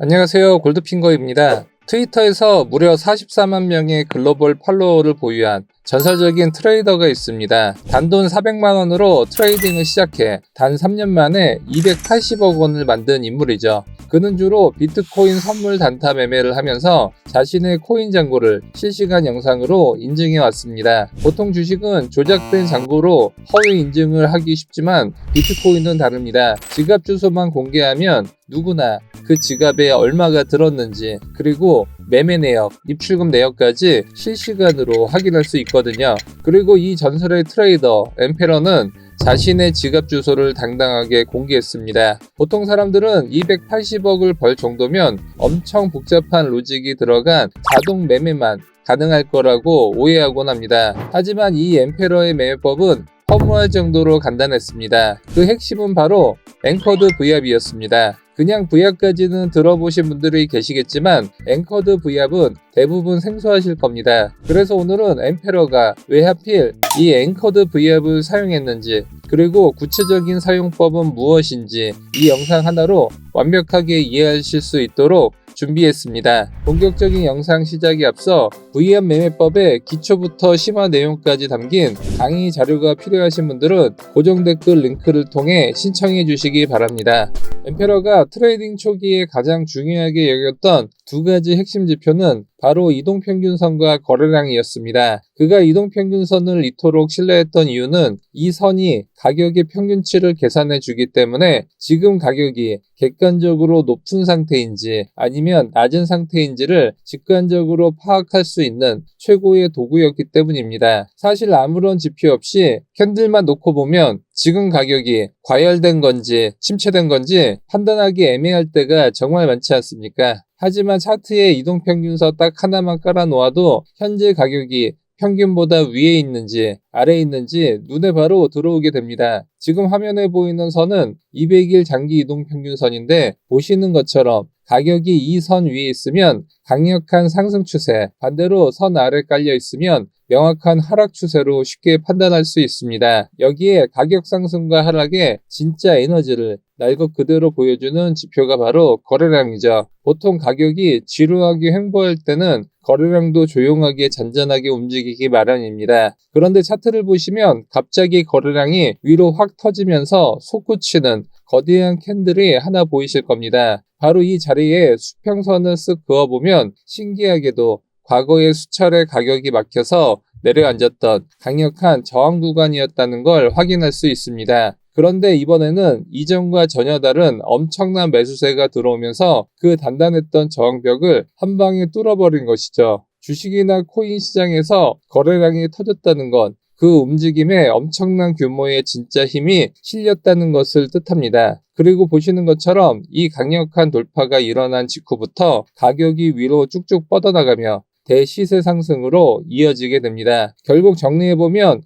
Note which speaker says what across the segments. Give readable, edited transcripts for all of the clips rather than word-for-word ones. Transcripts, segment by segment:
Speaker 1: 안녕하세요. 골드핑거입니다. 트위터에서 무려 44만 명의 글로벌 팔로워를 보유한 전설적인 트레이더가 있습니다. 단돈 400만 원으로 트레이딩을 시작해 단 3년 만에 280억 원을 만든 인물이죠. 그는 주로 비트코인 선물 단타 매매를 하면서 자신의 코인 잔고를 실시간 영상으로 인증해 왔습니다. 보통 주식은 조작된 잔고로 허위 인증을 하기 쉽지만 비트코인은 다릅니다. 지갑 주소만 공개하면 누구나 그 지갑에 얼마가 들었는지, 그리고 매매 내역, 입출금 내역까지 실시간으로 확인할 수 있거든요. 그리고 이 전설의 트레이더 엠페러는 자신의 지갑 주소를 당당하게 공개했습니다. 보통 사람들은 280억을 벌 정도면 엄청 복잡한 로직이 들어간 자동 매매만 가능할 거라고 오해하곤 합니다. 하지만 이 엠페러의 매매법은 허무할 정도로 간단했습니다. 그 핵심은 바로 앵커드 V압이었습니다. 그냥 V압까지는 들어보신 분들이 계시겠지만 앵커드 V압은 대부분 생소하실 겁니다. 그래서 오늘은 엠페러가 왜 하필 이 앵커드 V압을 사용했는지, 그리고 구체적인 사용법은 무엇인지 이 영상 하나로 완벽하게 이해하실 수 있도록 준비했습니다. 본격적인 영상 시작에 앞서 V압 매매법의 기초부터 심화 내용까지 담긴 강의 자료가 필요하신 분들은 고정 댓글 링크를 통해 신청해 주시기 바랍니다. 엠페러가 트레이딩 초기에 가장 중요하게 여겼던 두 가지 핵심 지표는 바로 이동평균선과 거래량이었습니다. 그가 이동평균선을 이토록 신뢰했던 이유는 이 선이 가격의 평균치를 계산해 주기 때문에 지금 가격이 객관적으로 높은 상태인지 아니면 낮은 상태인지를 직관적으로 파악할 수 있는 최고의 도구였기 때문입니다. 사실 아무런 지표 없이 캔들만 놓고 보면 지금 가격이 과열된 건지 침체된 건지 판단하기 애매할 때가 정말 많지 않습니까? 하지만 차트에 이동평균선 딱 하나만 깔아 놓아도 현재 가격이 평균보다 위에 있는지 아래에 있는지 눈에 바로 들어오게 됩니다. 지금 화면에 보이는 선은 200일 장기 이동평균선인데 보시는 것처럼 가격이 이 선 위에 있으면 강력한 상승 추세, 반대로 선 아래 깔려 있으면 명확한 하락 추세로 쉽게 판단할 수 있습니다. 여기에 가격 상승과 하락의 진짜 에너지를 날 것 그대로 보여주는 지표가 바로 거래량이죠. 보통 가격이 지루하게 횡보할 때는 거래량도 조용하게 잔잔하게 움직이기 마련입니다. 그런데 차트를 보시면 갑자기 거래량이 위로 확 터지면서 솟구치는 거대한 캔들이 하나 보이실 겁니다. 바로 이 자리에 수평선을 쓱 그어보면 신기하게도 과거에 수차례 가격이 막혀서 내려앉았던 강력한 저항 구간이었다는 걸 확인할 수 있습니다. 그런데 이번에는 이전과 전혀 다른 엄청난 매수세가 들어오면서 그 단단했던 저항벽을 한 방에 뚫어버린 것이죠. 주식이나 코인 시장에서 거래량이 터졌다는 건 그 움직임에 엄청난 규모의 진짜 힘이 실렸다는 것을 뜻합니다. 그리고 보시는 것처럼 이 강력한 돌파가 일어난 직후부터 가격이 위로 쭉쭉 뻗어나가며 대시세 상승으로 이어지게 됩니다. 결국 정리해보면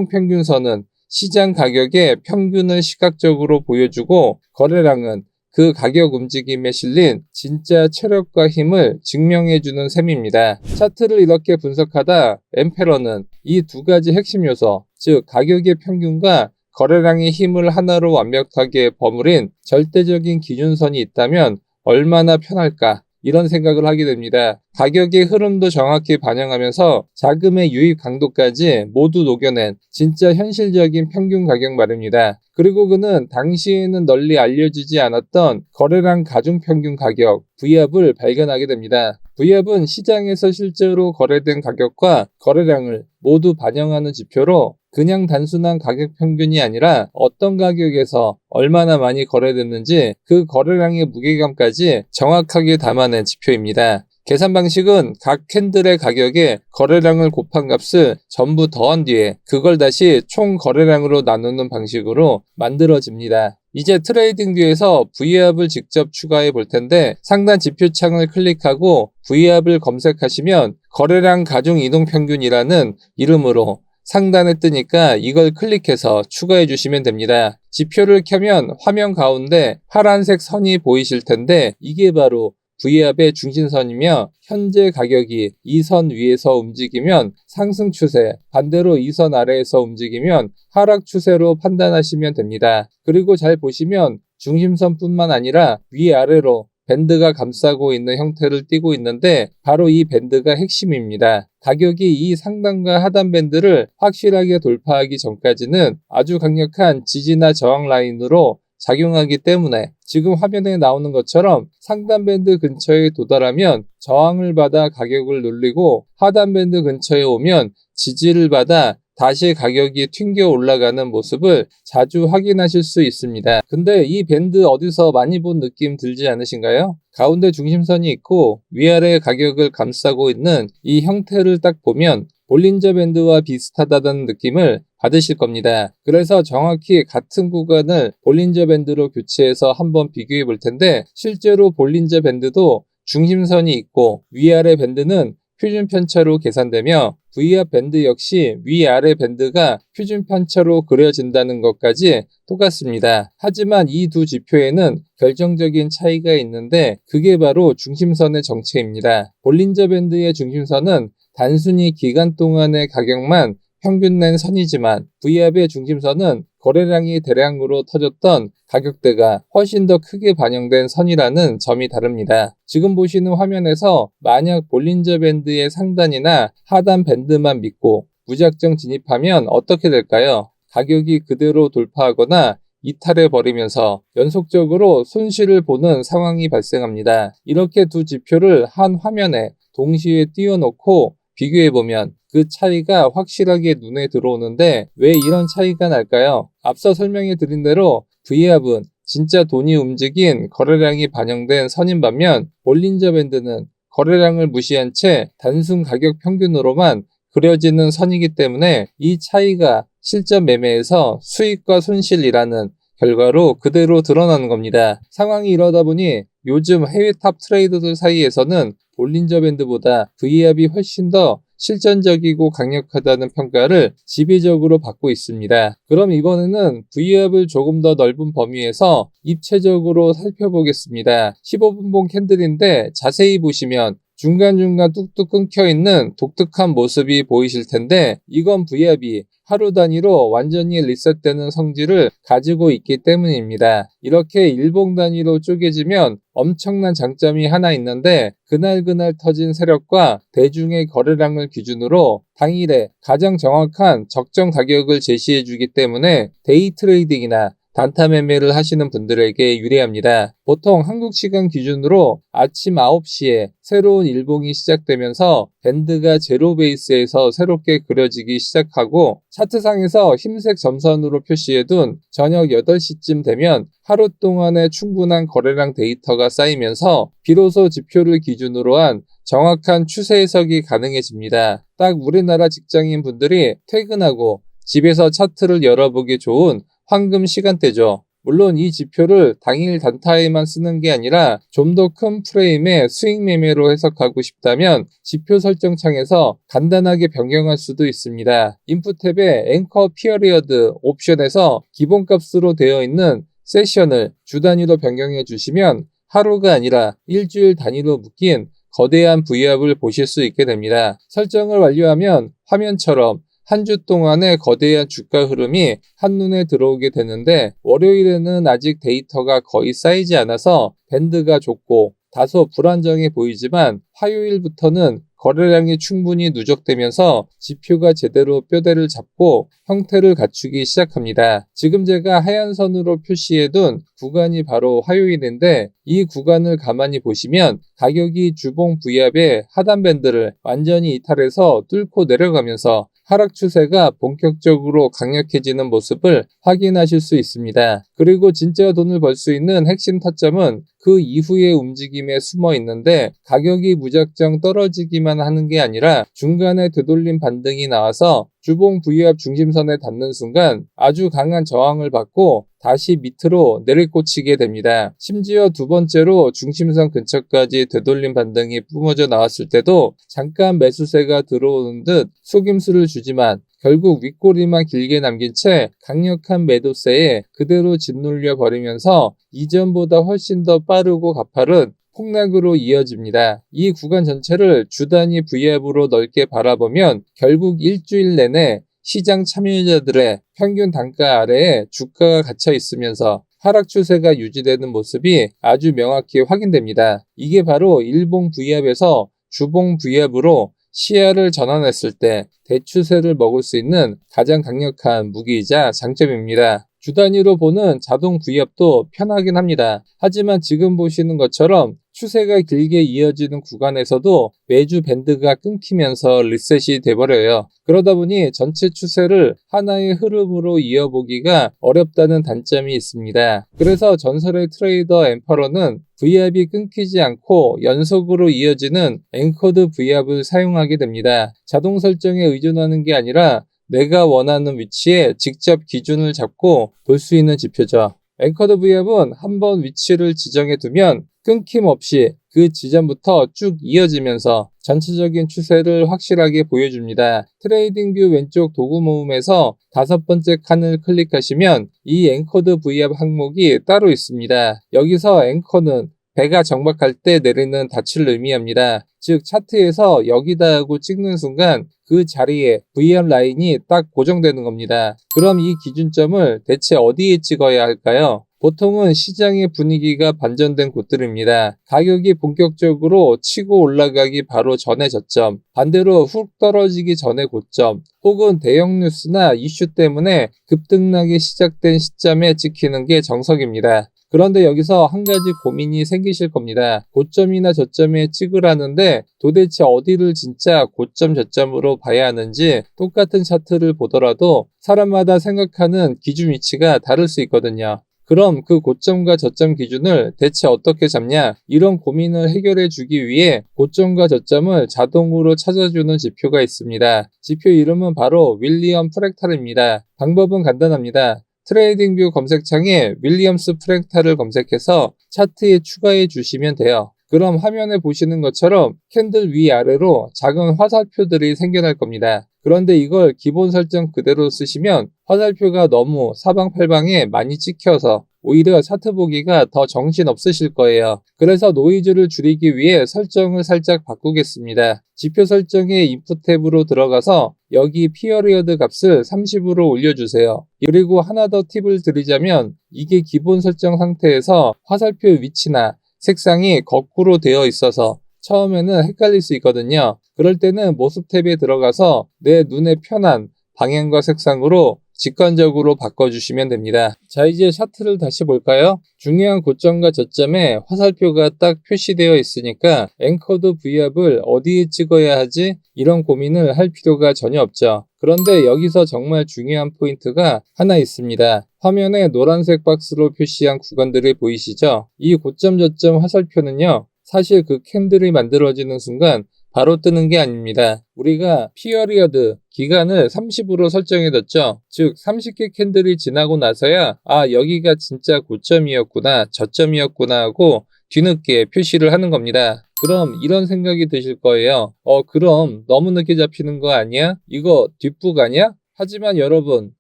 Speaker 1: 이동평균선은 시장 가격의 평균을 시각적으로 보여주고 거래량은 그 가격 움직임에 실린 진짜 체력과 힘을 증명해주는 셈입니다. 차트를 이렇게 분석하다 엠페러는 이 두 가지 핵심 요소, 즉 가격의 평균과 거래량의 힘을 하나로 완벽하게 버무린 절대적인 기준선이 있다면 얼마나 편할까, 이런 생각을 하게 됩니다. 가격의 흐름도 정확히 반영하면서 자금의 유입 강도까지 모두 녹여낸 진짜 현실적인 평균 가격 말입니다. 그리고 그는 당시에는 널리 알려지지 않았던 거래량 가중평균 가격 V압을 발견하게 됩니다. V압은 시장에서 실제로 거래된 가격과 거래량을 모두 반영하는 지표로 그냥 단순한 가격 평균이 아니라 어떤 가격에서 얼마나 많이 거래됐는지 그 거래량의 무게감까지 정확하게 담아낸 지표입니다. 계산 방식은 각 캔들의 가격에 거래량을 곱한 값을 전부 더한 뒤에 그걸 다시 총 거래량으로 나누는 방식으로 만들어집니다. 이제 트레이딩 뷰에서 V압을 직접 추가해 볼 텐데 상단 지표창을 클릭하고 V압을 검색하시면 거래량 가중 이동평균이라는 이름으로 상단에 뜨니까 이걸 클릭해서 추가해 주시면 됩니다. 지표를 켜면 화면 가운데 파란색 선이 보이실 텐데 이게 바로 V압의 중심선이며 현재 가격이 이 선 위에서 움직이면 상승 추세, 반대로 이 선 아래에서 움직이면 하락 추세로 판단하시면 됩니다. 그리고 잘 보시면 중심선뿐만 아니라 위아래로 밴드가 감싸고 있는 형태를 띠고 있는데 바로 이 밴드가 핵심입니다. 가격이 이 상단과 하단 밴드를 확실하게 돌파하기 전까지는 아주 강력한 지지나 저항 라인으로 작용하기 때문에 지금 화면에 나오는 것처럼 상단 밴드 근처에 도달하면 저항을 받아 가격을 눌리고 하단 밴드 근처에 오면 지지를 받아 다시 가격이 튕겨 올라가는 모습을 자주 확인하실 수 있습니다. 근데 이 밴드 어디서 많이 본 느낌 들지 않으신가요? 가운데 중심선이 있고 위아래 가격을 감싸고 있는 이 형태를 딱 보면 볼린저 밴드와 비슷하다는 느낌을 받으실 겁니다. 그래서 정확히 같은 구간을 볼린저 밴드로 교체해서 한번 비교해 볼 텐데 실제로 볼린저 밴드도 중심선이 있고 위아래 밴드는 표준 편차로 계산되며 V압 밴드 역시 위아래 밴드가 표준 편차로 그려진다는 것까지 똑같습니다. 하지만 이 두 지표에는 결정적인 차이가 있는데 그게 바로 중심선의 정체입니다. 볼린저 밴드의 중심선은 단순히 기간 동안의 가격만 평균 낸 선이지만 V압의 중심선은 거래량이 대량으로 터졌던 가격대가 훨씬 더 크게 반영된 선이라는 점이 다릅니다. 지금 보시는 화면에서 만약 볼린저 밴드의 상단이나 하단 밴드만 믿고 무작정 진입하면 어떻게 될까요? 가격이 그대로 돌파하거나 이탈해버리면서 연속적으로 손실을 보는 상황이 발생합니다. 이렇게 두 지표를 한 화면에 동시에 띄워놓고 비교해보면 그 차이가 확실하게 눈에 들어오는데 왜 이런 차이가 날까요? 앞서 설명해 드린 대로 V압은 진짜 돈이 움직인 거래량이 반영된 선인 반면 볼린저 밴드는 거래량을 무시한 채 단순 가격 평균으로만 그려지는 선이기 때문에 이 차이가 실전 매매에서 수익과 손실이라는 결과로 그대로 드러나는 겁니다. 상황이 이러다 보니 요즘 해외 탑 트레이더들 사이에서는 볼린저 밴드보다 V압이 훨씬 더 실전적이고 강력하다는 평가를 지배적으로 받고 있습니다. 그럼 이번에는 V압을 조금 더 넓은 범위에서 입체적으로 살펴보겠습니다. 15분봉 캔들인데 자세히 보시면 중간중간 뚝뚝 끊겨있는 독특한 모습이 보이실 텐데 이건 V압이 하루 단위로 완전히 리셋되는 성질을 가지고 있기 때문입니다. 이렇게 일봉 단위로 쪼개지면 엄청난 장점이 하나 있는데 그날 터진 세력과 대중의 거래량을 기준으로 당일에 가장 정확한 적정 가격을 제시해주기 때문에 데이 트레이딩이나 단타 매매를 하시는 분들에게 유리합니다. 보통 한국 시간 기준으로 아침 9시에 새로운 일봉이 시작되면서 밴드가 제로 베이스에서 새롭게 그려지기 시작하고 차트상에서 흰색 점선으로 표시해둔 저녁 8시쯤 되면 하루 동안의 충분한 거래량 데이터가 쌓이면서 비로소 지표를 기준으로 한 정확한 추세 해석이 가능해집니다. 딱 우리나라 직장인 분들이 퇴근하고 집에서 차트를 열어보기 좋은 황금 시간대죠. 물론 이 지표를 당일 단타에만 쓰는 게 아니라 좀 더 큰 프레임의 수익 매매로 해석하고 싶다면 지표 설정 창에서 간단하게 변경할 수도 있습니다. 인풋 탭의 앵커 피어리어드 옵션에서 기본값으로 되어 있는 세션을 주 단위로 변경해 주시면 하루가 아니라 일주일 단위로 묶인 거대한 V압을 보실 수 있게 됩니다. 설정을 완료하면 화면처럼 한 주 동안의 거대한 주가 흐름이 한눈에 들어오게 되는데 월요일에는 아직 데이터가 거의 쌓이지 않아서 밴드가 좁고 다소 불안정해 보이지만 화요일부터는 거래량이 충분히 누적되면서 지표가 제대로 뼈대를 잡고 형태를 갖추기 시작합니다. 지금 제가 하얀 선으로 표시해둔 구간이 바로 화요일인데 이 구간을 가만히 보시면 가격이 주봉 V압의 하단 밴드를 완전히 이탈해서 뚫고 내려가면서 하락 추세가 본격적으로 강력해지는 모습을 확인하실 수 있습니다. 그리고 진짜 돈을 벌 수 있는 핵심 타점은 그 이후의 움직임에 숨어 있는데 가격이 무작정 떨어지기만 하는 게 아니라 중간에 되돌림 반등이 나와서 주봉 V압 중심선에 닿는 순간 아주 강한 저항을 받고 다시 밑으로 내리꽂히게 됩니다. 심지어 두 번째로 중심선 근처까지 되돌림 반등이 뿜어져 나왔을 때도 잠깐 매수세가 들어오는 듯 속임수를 주지만 결국 윗꼬리만 길게 남긴 채 강력한 매도세에 그대로 짓눌려 버리면서 이전보다 훨씬 더 빠르고 가파른 폭락으로 이어집니다. 이 구간 전체를 주 단위 V압으로 넓게 바라보면 결국 일주일 내내 시장 참여자들의 평균 단가 아래에 주가가 갇혀 있으면서 하락 추세가 유지되는 모습이 아주 명확히 확인됩니다. 이게 바로 일봉 V압에서 주봉 V압으로 시야를 전환했을 때 대추세를 먹을 수 있는 가장 강력한 무기이자 장점입니다. 주 단위로 보는 자동 V압도 편하긴 합니다. 하지만 지금 보시는 것처럼 추세가 길게 이어지는 구간에서도 매주 밴드가 끊기면서 리셋이 돼버려요. 그러다 보니 전체 추세를 하나의 흐름으로 이어보기가 어렵다는 단점이 있습니다. 그래서 전설의 트레이더 엠퍼러는 V압이 끊기지 않고 연속으로 이어지는 앵커드 V압을 사용하게 됩니다. 자동 설정에 의존하는 게 아니라 내가 원하는 위치에 직접 기준을 잡고 볼 수 있는 지표죠. 앵커드 V압은 한번 위치를 지정해 두면 끊김없이 그 지점부터 쭉 이어지면서 전체적인 추세를 확실하게 보여줍니다. 트레이딩 뷰 왼쪽 도구 모음에서 5번째 칸을 클릭하시면 이 앵커드 V압 항목이 따로 있습니다. 여기서 앵커는 배가 정박할 때 내리는 닻을 의미합니다. 즉 차트에서 여기다 하고 찍는 순간 그 자리에 V압 라인이 딱 고정되는 겁니다. 그럼 이 기준점을 대체 어디에 찍어야 할까요? 보통은 시장의 분위기가 반전된 곳들입니다. 가격이 본격적으로 치고 올라가기 바로 전의 저점, 반대로 훅 떨어지기 전의 고점, 혹은 대형 뉴스나 이슈 때문에 급등락이 시작된 시점에 찍히는 게 정석입니다. 그런데 여기서 한 가지 고민이 생기실 겁니다. 고점이나 저점에 찍으라는데 도대체 어디를 진짜 고점 저점으로 봐야 하는지 똑같은 차트를 보더라도 사람마다 생각하는 기준 위치가 다를 수 있거든요. 그럼 그 고점과 저점 기준을 대체 어떻게 잡냐? 이런 고민을 해결해 주기 위해 고점과 저점을 자동으로 찾아주는 지표가 있습니다. 지표 이름은 바로 윌리엄 프랙탈입니다. 방법은 간단합니다. 트레이딩뷰 검색창에 윌리엄스 프랙탈을 검색해서 차트에 추가해 주시면 돼요. 그럼 화면에 보시는 것처럼 캔들 위아래로 작은 화살표들이 생겨날 겁니다. 그런데 이걸 기본 설정 그대로 쓰시면 화살표가 너무 사방팔방에 많이 찍혀서 오히려 차트 보기가 더 정신없으실 거예요. 그래서 노이즈를 줄이기 위해 설정을 살짝 바꾸겠습니다. 지표 설정의 인풋 탭으로 들어가서 여기 피어리어드 값을 30으로 올려주세요. 그리고 하나 더 팁을 드리자면 이게 기본 설정 상태에서 화살표 위치나 색상이 거꾸로 되어 있어서 처음에는 헷갈릴 수 있거든요. 그럴 때는 모습 탭에 들어가서 내 눈에 편한 방향과 색상으로 직관적으로 바꿔주시면 됩니다. 자, 이제 차트를 다시 볼까요? 중요한 고점과 저점에 화살표가 딱 표시되어 있으니까 앵커드 V압을 어디에 찍어야 하지? 이런 고민을 할 필요가 전혀 없죠. 그런데 여기서 정말 중요한 포인트가 하나 있습니다. 화면에 노란색 박스로 표시한 구간들이 보이시죠? 이 고점 저점 화살표는요, 사실 그 캔들이 만들어지는 순간 바로 뜨는 게 아닙니다. 우리가 피어리어드 기간을 30으로 설정해뒀죠. 즉 30개 캔들이 지나고 나서야 여기가 진짜 고점이었구나, 저점이었구나 하고 뒤늦게 표시를 하는 겁니다. 그럼 이런 생각이 드실 거예요. 그럼 너무 늦게 잡히는 거 아니야? 이거 뒷북 아니야? 하지만 여러분,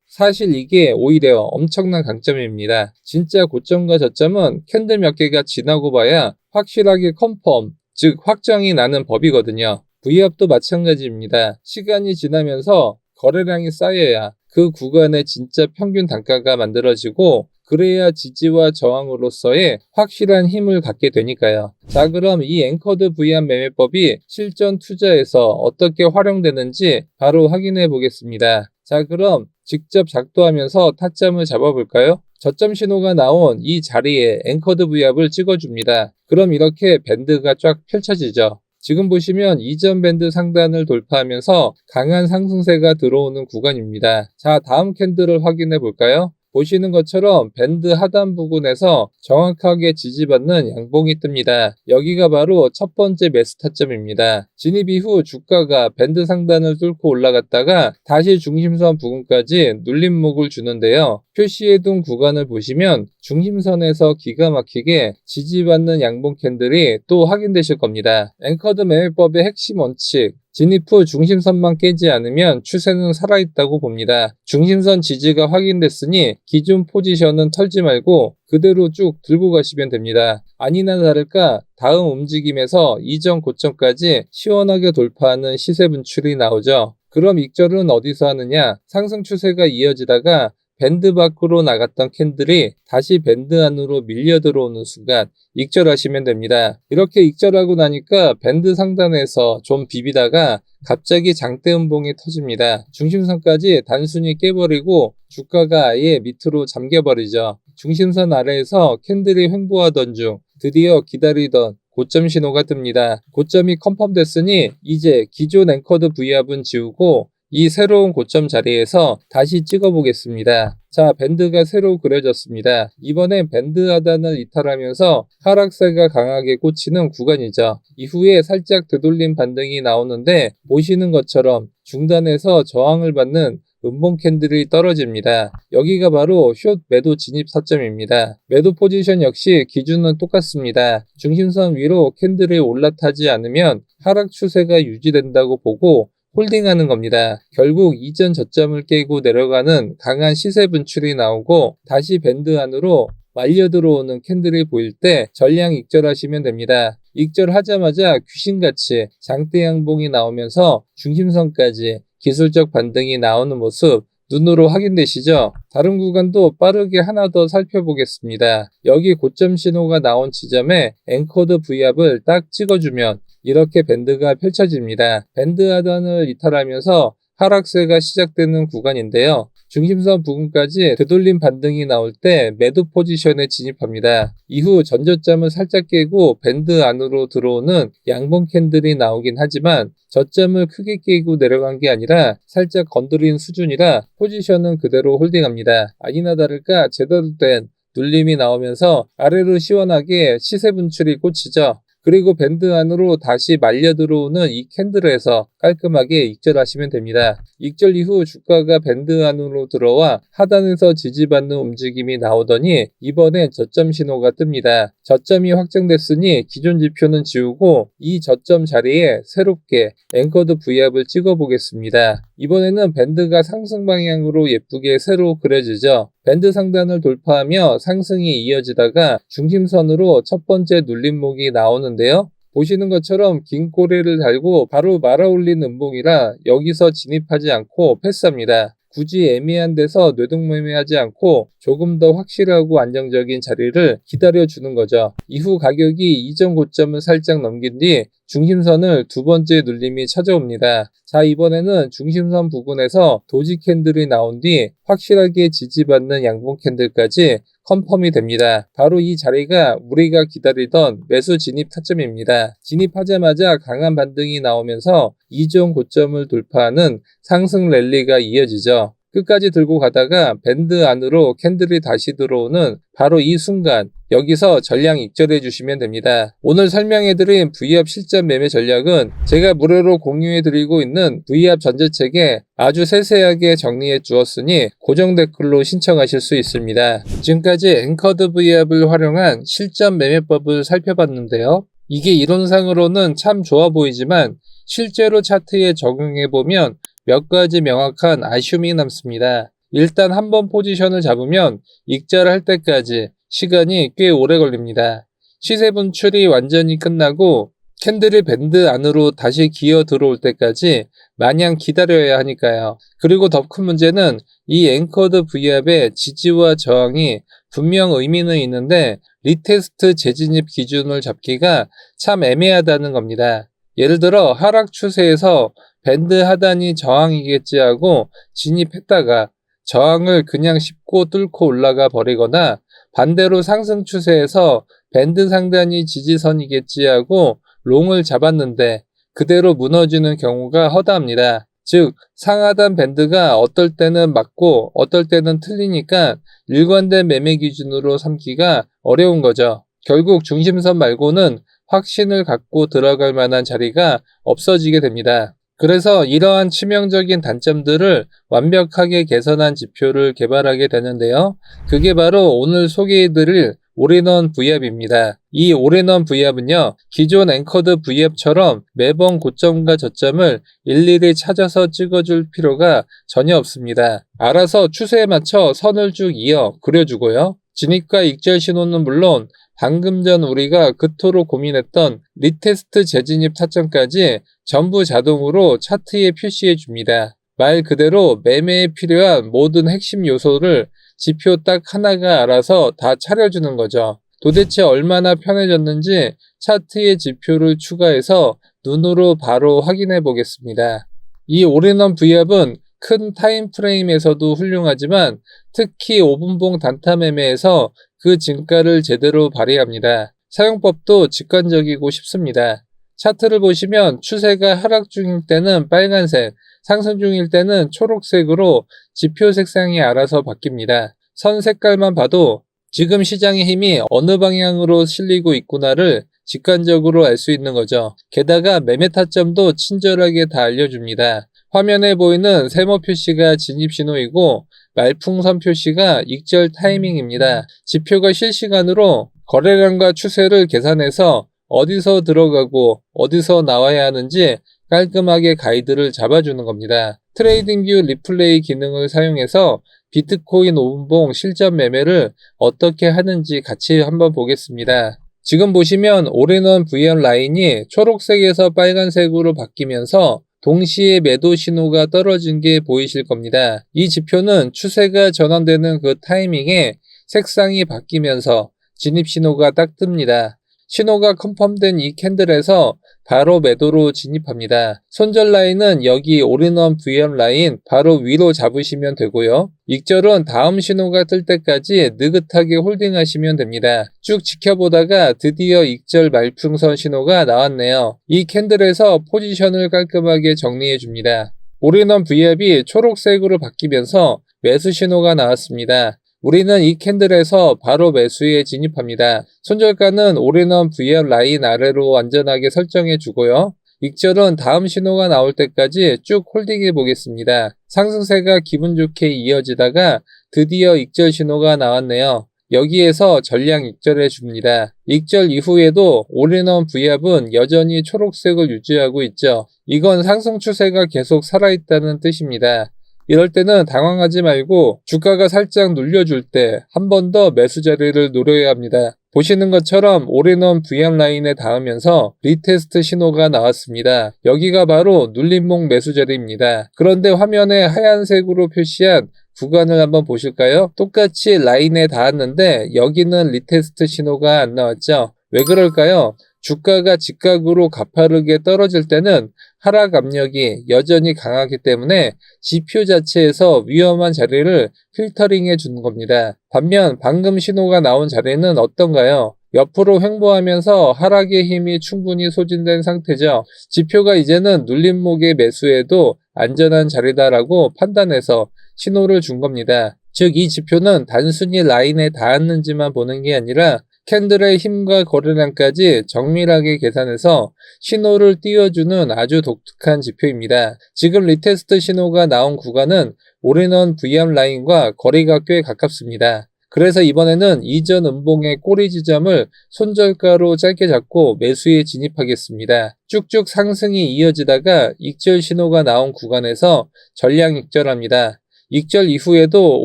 Speaker 1: 사실 이게 오히려 엄청난 강점입니다. 진짜 고점과 저점은 캔들 몇 개가 지나고 봐야 확실하게 컨펌, 즉 확정이 나는 법이거든요. V압도 마찬가지입니다. 시간이 지나면서 거래량이 쌓여야 그 구간의 진짜 평균 단가가 만들어지고 그래야 지지와 저항으로서의 확실한 힘을 갖게 되니까요. 자, 그럼 이 앵커드 V압 매매법이 실전 투자에서 어떻게 활용되는지 바로 확인해 보겠습니다. 자, 그럼 직접 작도하면서 타점을 잡아볼까요? 저점 신호가 나온 이 자리에 앵커드 V압을 찍어줍니다. 그럼 이렇게 밴드가 쫙 펼쳐지죠. 지금 보시면 이전 밴드 상단을 돌파하면서 강한 상승세가 들어오는 구간입니다. 자, 다음 캔들을 확인해 볼까요? 보시는 것처럼 밴드 하단 부근에서 정확하게 지지받는 양봉이 뜹니다. 여기가 바로 첫 번째 매수 타점입니다. 진입 이후 주가가 밴드 상단을 뚫고 올라갔다가 다시 중심선 부근까지 눌림목을 주는데요. 표시해둔 구간을 보시면 중심선에서 기가 막히게 지지받는 양봉 캔들이 또 확인되실 겁니다. 앵커드 매매법의 핵심 원칙, 진입 후 중심선만 깨지 않으면 추세는 살아있다고 봅니다. 중심선 지지가 확인됐으니 기존 포지션은 털지 말고 그대로 쭉 들고 가시면 됩니다. 아니나 다를까 다음 움직임에서 이전 고점까지 시원하게 돌파하는 시세 분출이 나오죠. 그럼 익절은 어디서 하느냐? 상승 추세가 이어지다가 밴드 밖으로 나갔던 캔들이 다시 밴드 안으로 밀려 들어오는 순간 익절하시면 됩니다. 이렇게 익절하고 나니까 밴드 상단에서 좀 비비다가 갑자기 장대 음봉이 터집니다. 중심선까지 단순히 깨버리고 주가가 아예 밑으로 잠겨버리죠. 중심선 아래에서 캔들이 횡보하던 중 드디어 기다리던 고점 신호가 뜹니다. 고점이 컨펌됐으니 이제 기존 앵커드 V합은 지우고 이 새로운 고점 자리에서 다시 찍어보겠습니다. 자, 밴드가 새로 그려졌습니다. 이번엔 밴드 하단을 이탈하면서 하락세가 강하게 꽂히는 구간이죠. 이후에 살짝 되돌림 반등이 나오는데 보시는 것처럼 중단에서 저항을 받는 음봉 캔들이 떨어집니다. 여기가 바로 숏 매도 진입 타점입니다. 매도 포지션 역시 기준은 똑같습니다. 중심선 위로 캔들이 올라타지 않으면 하락 추세가 유지된다고 보고 홀딩하는 겁니다. 결국 이전 저점을 깨고 내려가는 강한 시세 분출이 나오고 다시 밴드 안으로 말려 들어오는 캔들이 보일 때 전량 익절하시면 됩니다. 익절하자마자 귀신같이 장대 양봉이 나오면서 중심선까지 기술적 반등이 나오는 모습 눈으로 확인되시죠? 다른 구간도 빠르게 하나 더 살펴보겠습니다. 여기 고점 신호가 나온 지점에 앵커드 V합을 딱 찍어주면 이렇게 밴드가 펼쳐집니다. 밴드 하단을 이탈하면서 하락세가 시작되는 구간인데요. 중심선 부근까지 되돌림 반등이 나올 때 매도 포지션에 진입합니다. 이후 전저점을 살짝 깨고 밴드 안으로 들어오는 양봉 캔들이 나오긴 하지만 저점을 크게 깨고 내려간 게 아니라 살짝 건드린 수준이라 포지션은 그대로 홀딩합니다. 아니나 다를까 제대로 된 눌림이 나오면서 아래로 시원하게 시세 분출이 꽂히죠. 그리고 밴드 안으로 다시 말려 들어오는 이 캔들에서 깔끔하게 익절하시면 됩니다. 익절 이후 주가가 밴드 안으로 들어와 하단에서 지지받는 움직임이 나오더니 이번엔 저점 신호가 뜹니다. 저점이 확정됐으니 기존 지표는 지우고 이 저점 자리에 새롭게 앵커드 V합을 찍어보겠습니다. 이번에는 밴드가 상승 방향으로 예쁘게 새로 그려지죠. 밴드 상단을 돌파하며 상승이 이어지다가 중심선으로 첫 번째 눌림목이 나오는데요. 보시는 것처럼 긴 꼬리를 달고 바로 말아올린 음봉이라 여기서 진입하지 않고 패스합니다. 굳이 애매한 데서 뇌동매매하지 않고 조금 더 확실하고 안정적인 자리를 기다려주는 거죠. 이후 가격이 이전 고점을 살짝 넘긴 뒤 중심선을 두 번째 눌림이 찾아옵니다. 자, 이번에는 중심선 부근에서 도지 캔들이 나온 뒤 확실하게 지지받는 양봉 캔들까지 컨펌이 됩니다. 바로 이 자리가 우리가 기다리던 매수 진입 타점입니다. 진입하자마자 강한 반등이 나오면서 이전 고점을 돌파하는 상승 랠리가 이어지죠. 끝까지 들고 가다가 밴드 안으로 캔들이 다시 들어오는 바로 이 순간 여기서 전량 익절해 주시면 됩니다. 오늘 설명해드린 V합 실전 매매 전략은 제가 무료로 공유해드리고 있는 V합 전제책에 아주 세세하게 정리해 주었으니 고정 댓글로 신청하실 수 있습니다. 지금까지 앵커드 V합을 활용한 실전 매매법을 살펴봤는데요. 이게 이론상으로는 참 좋아 보이지만 실제로 차트에 적용해보면 몇 가지 명확한 아쉬움이 남습니다. 일단 한번 포지션을 잡으면 익절할 때까지 시간이 꽤 오래 걸립니다. 시세 분출이 완전히 끝나고 캔들이 밴드 안으로 다시 기어 들어올 때까지 마냥 기다려야 하니까요. 그리고 더 큰 문제는 이 앵커드 V합의 지지와 저항이 분명 의미는 있는데 리테스트 재진입 기준을 잡기가 참 애매하다는 겁니다. 예를 들어 하락 추세에서 밴드 하단이 저항이겠지 하고 진입했다가 저항을 그냥 씹고 뚫고 올라가 버리거나 반대로 상승 추세에서 밴드 상단이 지지선이겠지 하고 롱을 잡았는데 그대로 무너지는 경우가 허다합니다. 즉 상하단 밴드가 어떨 때는 맞고 어떨 때는 틀리니까 일관된 매매 기준으로 삼기가 어려운 거죠. 결국 중심선 말고는 확신을 갖고 들어갈 만한 자리가 없어지게 됩니다. 그래서 이러한 치명적인 단점들을 완벽하게 개선한 지표를 개발하게 되는데요. 그게 바로 오늘 소개해드릴 올인원 V합입니다. 이 올인원 V합은요, 기존 앵커드 V합처럼 매번 고점과 저점을 일일이 찾아서 찍어줄 필요가 전혀 없습니다. 알아서 추세에 맞춰 선을 쭉 이어 그려주고요. 진입과 익절 신호는 물론 방금 전 우리가 그토록 고민했던 리테스트 재진입 타점까지 전부 자동으로 차트에 표시해 줍니다. 말 그대로 매매에 필요한 모든 핵심 요소를 지표 딱 하나가 알아서 다 차려주는 거죠. 도대체 얼마나 편해졌는지 차트의 지표를 추가해서 눈으로 바로 확인해 보겠습니다. 이 올인원 V앱은 큰 타임프레임에서도 훌륭하지만 특히 5분봉 단타 매매에서 그 진가를 제대로 발휘합니다. 사용법도 직관적이고 쉽습니다. 차트를 보시면 추세가 하락 중일 때는 빨간색, 상승 중일 때는 초록색으로 지표 색상이 알아서 바뀝니다. 선 색깔만 봐도 지금 시장의 힘이 어느 방향으로 실리고 있구나를 직관적으로 알 수 있는 거죠. 게다가 매매 타점도 친절하게 다 알려줍니다. 화면에 보이는 세모 표시가 진입 신호이고 말풍선 표시가 익절 타이밍입니다. 지표가 실시간으로 거래량과 추세를 계산해서 어디서 들어가고 어디서 나와야 하는지 깔끔하게 가이드를 잡아주는 겁니다. 트레이딩뷰 리플레이 기능을 사용해서 비트코인 5분봉 실전 매매를 어떻게 하는지 같이 한번 보겠습니다. 지금 보시면 올인원 VM 라인이 초록색에서 빨간색으로 바뀌면서 동시에 매도 신호가 떨어진 게 보이실 겁니다. 이 지표는 추세가 전환되는 그 타이밍에 색상이 바뀌면서 진입 신호가 딱 뜹니다. 신호가 컨펌된 이 캔들에서 바로 매도로 진입합니다. 손절 라인은 여기 올인원 VM 라인 바로 위로 잡으시면 되고요. 익절은 다음 신호가 뜰 때까지 느긋하게 홀딩하시면 됩니다. 쭉 지켜보다가 드디어 익절 말풍선 신호가 나왔네요. 이 캔들에서 포지션을 깔끔하게 정리해 줍니다. 올인원 V앱이 초록색으로 바뀌면서 매수 신호가 나왔습니다. 우리는 이 캔들에서 바로 매수에 진입합니다. 손절가는 올인원 V앱 라인 아래로 안전하게 설정해 주고요. 익절은 다음 신호가 나올 때까지 쭉 홀딩해 보겠습니다. 상승세가 기분 좋게 이어지다가 드디어 익절 신호가 나왔네요. 여기에서 전량 익절해 줍니다. 익절 이후에도 올인원 V앱은 여전히 초록색을 유지하고 있죠. 이건 상승 추세가 계속 살아있다는 뜻입니다. 이럴 때는 당황하지 말고 주가가 살짝 눌려줄 때 한 번 더 매수 자리를 노려야 합니다. 보시는 것처럼 올인원 VM 라인에 닿으면서 리테스트 신호가 나왔습니다. 여기가 바로 눌림목 매수 자리입니다. 그런데 화면에 하얀색으로 표시한 구간을 한번 보실까요? 똑같이 라인에 닿았는데 여기는 리테스트 신호가 안 나왔죠? 왜 그럴까요? 주가가 직각으로 가파르게 떨어질 때는 하락 압력이 여전히 강하기 때문에 지표 자체에서 위험한 자리를 필터링해 주는 겁니다. 반면 방금 신호가 나온 자리는 어떤가요? 옆으로 횡보하면서 하락의 힘이 충분히 소진된 상태죠. 지표가 이제는 눌림목의 매수에도 안전한 자리다라고 판단해서 신호를 준 겁니다. 즉 이 지표는 단순히 라인에 닿았는지만 보는 게 아니라 캔들의 힘과 거래량까지 정밀하게 계산해서 신호를 띄워주는 아주 독특한 지표입니다. 지금 리테스트 신호가 나온 구간은 올인원 VM 라인과 거리가 꽤 가깝습니다. 그래서 이번에는 이전 음봉의 꼬리 지점을 손절가로 짧게 잡고 매수에 진입하겠습니다. 쭉쭉 상승이 이어지다가 익절 신호가 나온 구간에서 전량 익절합니다. 익절 이후에도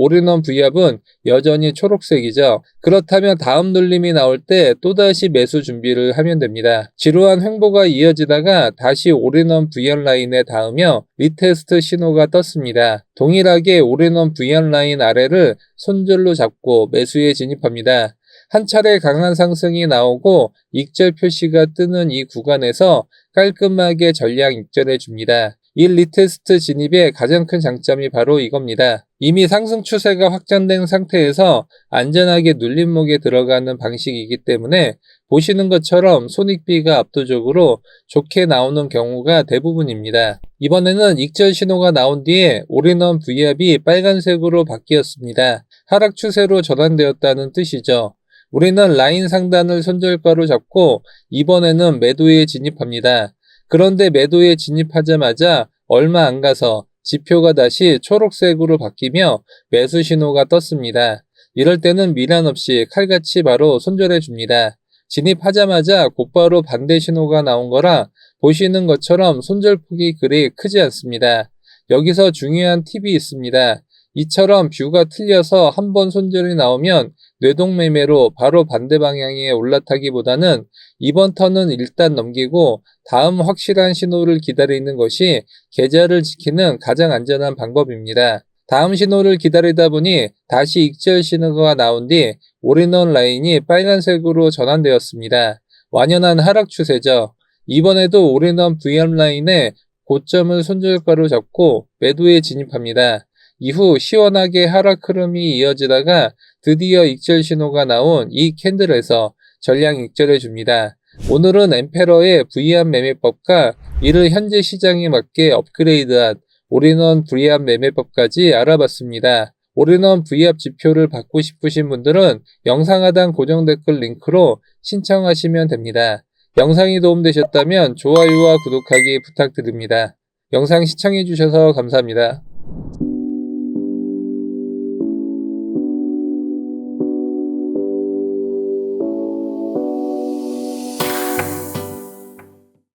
Speaker 1: 올인원 V앱은 여전히 초록색이죠. 그렇다면 다음 눌림이 나올 때 또다시 매수 준비를 하면 됩니다. 지루한 횡보가 이어지다가 다시 올인원 VM 라인에 닿으며 리테스트 신호가 떴습니다. 동일하게 올인원 VM 라인 아래를 손절로 잡고 매수에 진입합니다. 한 차례 강한 상승이 나오고 익절 표시가 뜨는 이 구간에서 깔끔하게 전량 익절해 줍니다. 이 리테스트 진입의 가장 큰 장점이 바로 이겁니다. 이미 상승 추세가 확정된 상태에서 안전하게 눌림목에 들어가는 방식이기 때문에 보시는 것처럼 손익비가 압도적으로 좋게 나오는 경우가 대부분입니다. 이번에는 익절 신호가 나온 뒤에 올인원 V앱이 빨간색으로 바뀌었습니다. 하락 추세로 전환되었다는 뜻이죠. 우리는 라인 상단을 손절가로 잡고 이번에는 매도에 진입합니다. 그런데 매도에 진입하자마자 얼마 안 가서 지표가 다시 초록색으로 바뀌며 매수 신호가 떴습니다. 이럴 때는 미련 없이 칼같이 바로 손절해 줍니다. 진입하자마자 곧바로 반대 신호가 나온 거라 보시는 것처럼 손절폭이 그리 크지 않습니다. 여기서 중요한 팁이 있습니다. 이처럼 뷰가 틀려서 한 번 손절이 나오면 뇌동매매로 바로 반대 방향에 올라타기보다는 이번 턴은 일단 넘기고 다음 확실한 신호를 기다리는 것이 계좌를 지키는 가장 안전한 방법입니다. 다음 신호를 기다리다 보니 다시 익절 신호가 나온 뒤 올인원 라인이 빨간색으로 전환되었습니다. 완연한 하락 추세죠. 이번에도 올인원 VM 라인에 고점을 손절가로 잡고 매도에 진입합니다. 이후 시원하게 하락 흐름이 이어지다가 드디어 익절 신호가 나온 이 캔들에서 전량 익절해 줍니다. 오늘은 엠페러의 V합 매매법과 이를 현재 시장에 맞게 업그레이드한 올인원 V합 매매법까지 알아봤습니다. 올인원 V합 지표를 받고 싶으신 분들은 영상 하단 고정 댓글 링크로 신청하시면 됩니다. 영상이 도움되셨다면 좋아요와 구독하기 부탁드립니다. 영상 시청해주셔서 감사합니다.